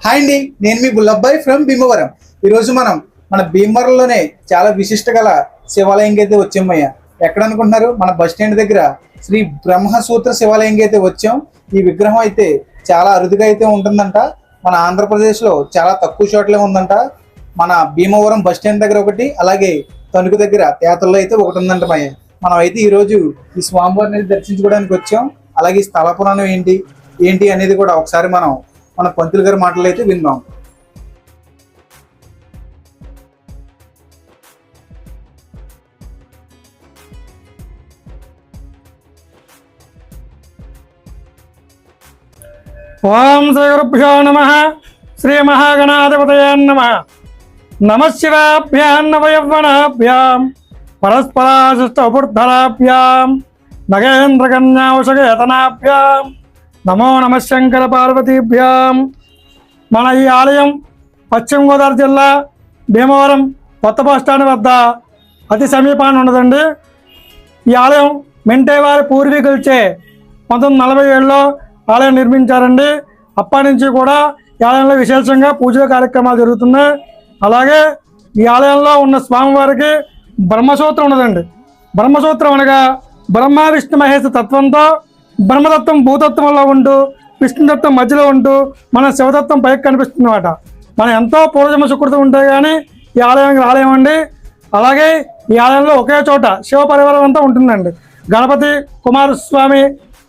Hi అండి, నేను మీ బుల్లబ్బాయి from Bhimavaram. ఈరోజు మనం మన భీమవరంలోనే చాలా విశిష్ట గల శివాలయంకి అయితే వచ్చామయ్యా. ఎక్కడ అనుకుంటున్నారు? మన బస్ స్టాండ్ దగ్గర శ్రీ బ్రహ్మసూత్ర శివాలయంకి అయితే వచ్చాం. ఈ విగ్రహం అయితే చాలా అరుదుగా అయితే ఉంటుందంట. మన ఆంధ్రప్రదేశ్లో చాలా తక్కువ చోట్లే ఉందంట. మన భీమవరం బస్ స్టాండ్ దగ్గర ఒకటి, అలాగే తణుకు దగ్గర తేతల్లో అయితే ఒకటి ఉందంట మయ్య. మనం అయితే ఈరోజు ఈ స్వామివారిని దర్శించుకోవడానికి వచ్చాం. అలాగే ఈ స్థల పురాణం ఏంటి అనేది కూడా ఒకసారి మన పంతులు గారి మాటలు అయితే విందాం. ఓం శ్రీ గురుభ్యో నమః. శ్రీ మహాగణాధిపతయే నమః. నమః శివాభ్యాం నవయవ్వనాభ్యాం పరస్పరాశిష్టపుర్ధరాభ్యాం నగేంద్రకన్యావశకేతనాభ్యాం నమో నమః శంకర పార్వతీభ్యాం. మన ఈ ఆలయం పశ్చిమ గోదావరి జిల్లా భీమవరం కొత్త బస్ స్టాండ్ వద్ద అతి సమీపాన్ని ఉన్నదండి. ఈ ఆలయం మెంటేవారి పూర్వీకులచే 1947లో ఆలయం నిర్మించారండి. అప్పటి నుంచి కూడా ఈ ఆలయంలో విశేషంగా పూజల కార్యక్రమాలు జరుగుతున్నాయి. అలాగే ఈ ఆలయంలో ఉన్న స్వామివారికి బ్రహ్మసూత్రం ఉన్నదండి. బ్రహ్మసూత్రం అనగా బ్రహ్మ విష్ణు మహేశ తత్వంతో బ్రహ్మతత్వం భూతత్వంలో ఉంటూ విష్ణుతత్వం మధ్యలో ఉంటూ మన శివతత్వం పైకి కనిపిస్తుందన్నమాట. మనం ఎంతో పూర్వజన్మ సుకృతం ఉంటే కానీ ఈ ఆలయానికి రాలేమండి. అలాగే ఈ ఆలయంలో ఒకే చోట శివ పరివారం అంతా ఉంటుందండి. గణపతి కుమారస్వామి,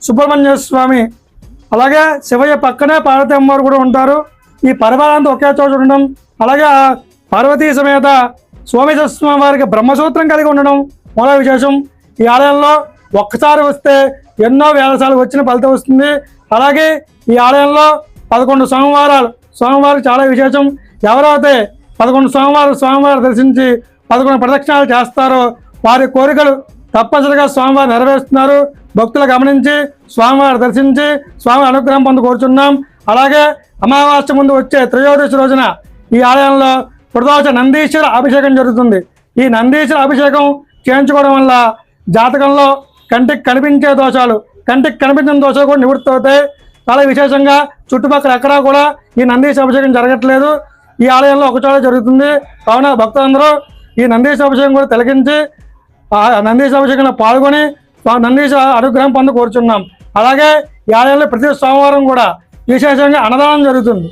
సుబ్రహ్మణ్య స్వామి, అలాగే శివయ్య పక్కనే పార్వతీ అమ్మవారు కూడా ఉంటారు. ఈ పరివారంతో ఒకే చోట ఉండడం, అలాగే పార్వతీ సమేత సోమేశ్వర స్వామి వారికి బ్రహ్మసూత్రం కలిగి ఉండడం మూల విశేషం. ఈ ఆలయంలో ఒక్కసారి వస్తే ఎన్నో వేల సార్లు వచ్చిన ఫలితం వస్తుంది. అలాగే ఈ ఆలయంలో 11 స్వామివారికి చాలా విశేషం. ఎవరైతే 11 స్వామివారు దర్శించి 11 ప్రదక్షిణాలు చేస్తారో వారి కోరికలు తప్పనిసరిగా స్వామివారు నెరవేరుస్తున్నారు. భక్తులు గమనించి స్వామివారు దర్శించి స్వామి అనుగ్రహం పొందుకోరుచున్నాం. అలాగే అమావాస్య ముందు వచ్చే త్రయోదశి రోజున ఈ ఆలయంలో ప్రదోష నందీశ్వర అభిషేకం జరుగుతుంది. ఈ నందీశ్వర అభిషేకం చేయించుకోవడం వల్ల జాతకంలో కంటికి కనిపించే దోషాలు, కంటికి కనిపించిన దోషాలు కూడా నివృత్తి అవుతాయి. చాలా విశేషంగా చుట్టుపక్కల ఎక్కడా కూడా ఈ నందీశ్వర అభిషేకం జరగట్లేదు. ఈ ఆలయంలో ఒకచోట జరుగుతుంది. కావున భక్తులందరూ ఈ నందీశ్వర అభిషేకం కూడా తిలకించి నందీశ్వర అభిషేకంలో పాల్గొని నందీశ్వర అనుగ్రహం పొంది కోరుచున్నాం. అలాగే ఈ ఆలయంలో ప్రతి సోమవారం కూడా విశేషంగా అన్నదానం జరుగుతుంది.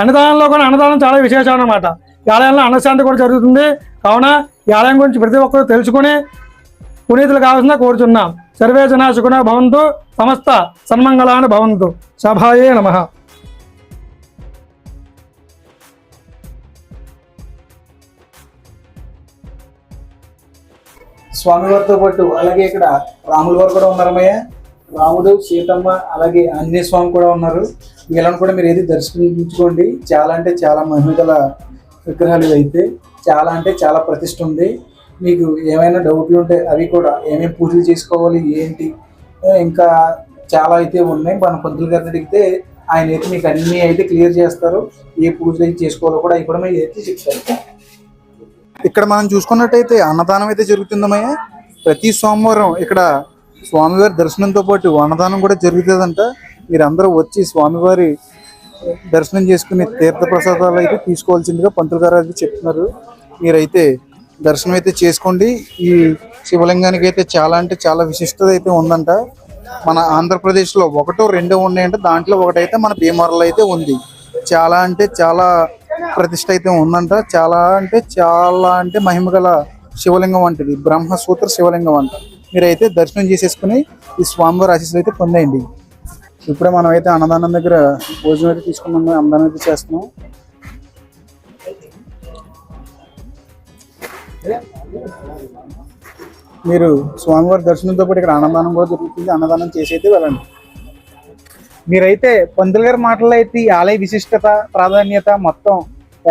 అన్నదానంలో కూడా అన్నదానం చాలా విశేషం అన్నమాట. ఈ ఆలయంలో అన్నశాంతి కూడా జరుగుతుంది. కావున ఈ ఆలయం గురించి ప్రతి ఒక్కరు తెలుసుకుని పునీతులు కావాల్సిన కోరుచున్నాం. సర్వే జనా సుఖినో భవంతు, సమస్త సన్మంగళాని భవంతు. సభాయే నమః. స్వామివారితో పాటు అలాగే ఇక్కడ రాముల వారు కూడా ఉన్నారమ్మయ్య. రాముడు, సీతమ్మ, అలాగే ఆంజనేయ స్వామి కూడా ఉన్నారు. వీళ్ళని కూడా మీరు ఏది దర్శించుకోండి. చాలా అంటే చాలా మహిమగల విగ్రహాలు అయితే చాలా అంటే చాలా ప్రతిష్ఠ ఉంది. మీకు ఏమైనా డౌట్లు ఉంటే అవి కూడా ఏమేమి పూజలు చేసుకోవాలి ఏంటి ఇంకా చాలా అయితే ఉన్నాయి. మన పంతులు గారిని అడిగితే ఆయన అయితే మీకు అన్నీ అయితే క్లియర్ చేస్తారు. ఏ పూజలు అయితే చేసుకోవాలో కూడా అవి కూడా మీరు అయితే చెప్తారు. ఇక్కడ మనం చూసుకున్నట్టయితే అన్నదానం అయితే జరుగుతుందమ్మయ్య. ప్రతి సోమవారం ఇక్కడ స్వామివారి దర్శనంతో పాటు అన్నదానం కూడా జరుగుతుందంట. మీరందరూ వచ్చి స్వామివారి దర్శనం చేసుకుని తీర్థప్రసాదాలు అయితే తీసుకోవాల్సిందిగా పంతులు గారు అయితే చెప్తున్నారు. మీరైతే దర్శనం అయితే చేసుకోండి. ఈ శివలింగానికి అయితే చాలా అంటే చాలా విశిష్టత అయితే ఉందంట. మన ఆంధ్రప్రదేశ్లో 1, 2 ఉన్నాయంటే దాంట్లో ఒకటైతే మన భీమవరంలో అయితే ఉంది. చాలా అంటే చాలా ప్రతిష్ట అయితే ఉందంట. చాలా అంటే మహిమగల శివలింగం వంటిది బ్రహ్మసూత్ర శివలింగం అంట. మీరైతే దర్శనం చేసేసుకుని ఈ స్వామివారి ఆశీస్సులు అయితే పొందేయండి. ఇప్పుడే మనం అయితే అన్నదానం దగ్గర భోజనం అయితే తీసుకున్నాము, అన్నదానం అయితే చేస్తున్నాం. మీరు స్వామివారి దర్శనంతో పాటు ఇక్కడ అన్నదానం కూడా జరుగుతుంది. అన్నదానం చేసి అయితే వెళ్ళండి. మీరైతే పంతులు గారి మాటల్లో అయితే ఈ ఆలయ విశిష్టత, ప్రాధాన్యత మొత్తం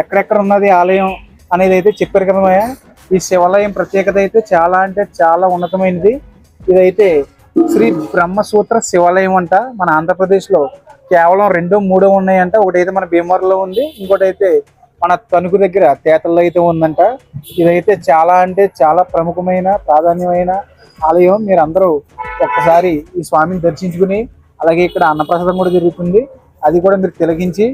ఎక్కడెక్కడ ఉన్నది ఆలయం అనేది అయితే చెప్పారు కదమ్మయ్య. ఈ శివాలయం ప్రత్యేకత అయితే చాలా అంటే చాలా ఉన్నతమైనది. ఇదైతే శ్రీ బ్రహ్మసూత్ర శివాలయం అంట. మన ఆంధ్రప్రదేశ్లో కేవలం 2, 3 ఉన్నాయంట. ఒకటైతే మన భీమవరంలో ఉంది, ఇంకోటి అయితే మన తణుకు దగ్గర తేతల్లో అయితే ఉందంట. ఇదైతే చాలా అంటే చాలా ప్రముఖమైన ప్రాధాన్యమైన ఆలయం. మీరు అందరూ ఒక్కసారి ఈ స్వామిని దర్శించుకుని అలాగే ఇక్కడ అన్నప్రసాదం కూడా జరుగుతుంది. అది కూడా మీరు తిలకించి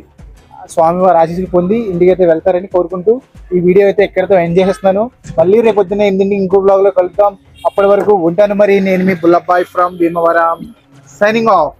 స్వామివారి ఆశీస్సులు పొంది ఇంటికైతే వెళ్తారని కోరుకుంటూ ఈ వీడియో అయితే ఎక్కడితో ఎండ్ చేసేస్తున్నాను. మళ్ళీ రేపు పొద్దున్న 8 ఇంకో బ్లాగ్ లో కలుద్దాం. అప్పటి వరకు ఉంటాను మరి. నేను మీ Bullabbai from Bhimavaram, signing off.